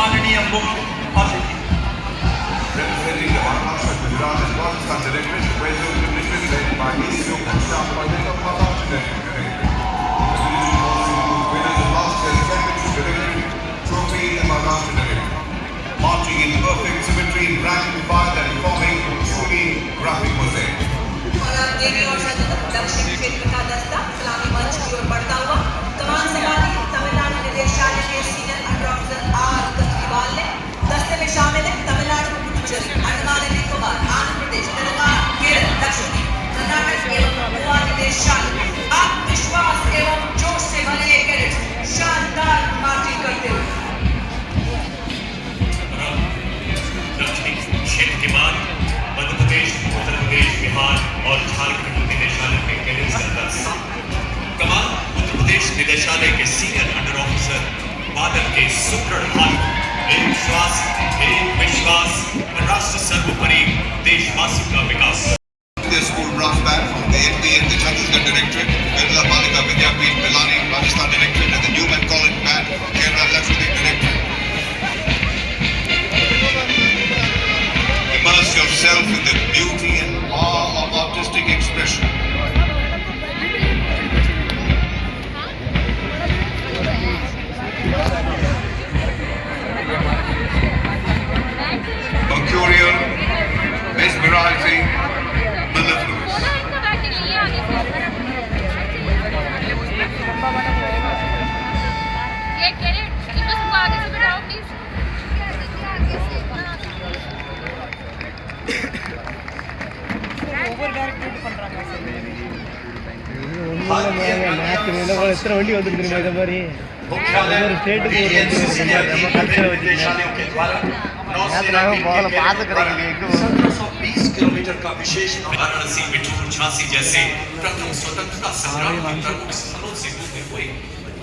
माननीय मुख्य अतिथि representing the Maharashtra, Gujarat and Rajasthan Directorate, the Western Commission led by ECO Shah Patel of Maharashtra Directorate. The division also includes winners of last year's championship directorate trophy in the Maharashtra Directorate. Marching in perfect symmetry in rank and file and forming truly graphic mosaic. और अब देवी और दक्षिण क्षेत्र का दस्ता सलामी मंच की ओर बढ़ता हुआ कमान संभाली तमिलनाडु निदेशालय के सीनियर अंडर ऑफिसर आर कस्तीवाल ने दस्ते में शामिल है तमिलनाडु, पुडुचेरी, अंडमान एंड निकोबार, आंध्र प्रदेश, तेलंगाना, केरल, लक्षद्वीप, कर्नाटक एवं गोवा निदेशालय आत्मविश्वास एवं जोश से भरे ये कैडेट्स शानदार मार्चिंग करते हुए दक्षिणी क्षेत्र के बाद मध्य प्रदेश, उत्तर प्रदेश, बिहार और झारखंड निदेशालय के कैडेट्स का दस्ता कमान उत्तर प्रदेश निदेशालय के सीनियर अंडर ऑफिसर बादल के सुदृढ़ हाथ एक विश्वास राष्ट्र सर्वोपरि देशवासी का विकास. The school brass band from the NDA, the Chhattisgarh Directorate, Vedala Balika Vidyapeeth, Pilani, Rajasthan Directorate, and the Newman College Band from Kerala, Lakshadweep Directorate. Immerse yourself in the beauty and awe of artistic expression. Mercurial, mesmerizing, mellifluous. ये carat इसको सबको आगे से बिठाओ please. Kilometre का विशेष वाराणसी, बिठूर, झांसी जैसे प्रथम स्वतंत्रता संग्राम के प्रमुख स्थलों से होते हुए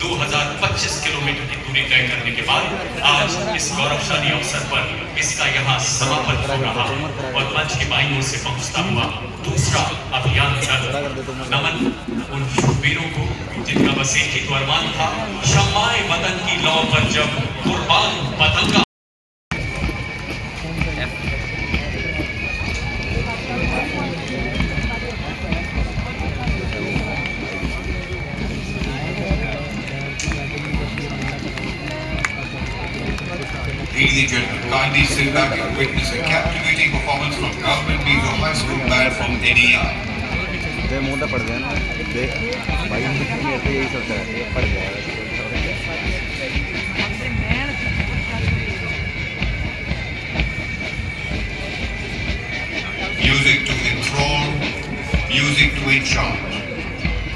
2025 किलोमीटर की दूरी तय करने के बाद आज इस गौरवशाली अवसर पर इसका यहाँ समापन हो रहा है और मंच के बाईं ओर से पहुंचता हुआ दूसरा अभियान दल नमन उन शूरवीरों को जिनका बस एक ही तो अरमान था, शम्माए वतन की लौ पर जब कुर्बान पतंगा. Ladies and gentlemen, kindly sit back and witness a captivating performance from Government Mizo High School Band from NER. मोटा पड़ गया ना देख भाई यही सोचता है पड़ जाएगा. Music to enthrall, music to enchant,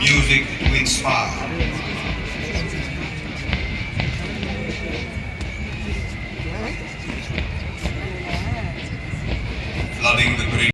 music to inspire. Flooding the great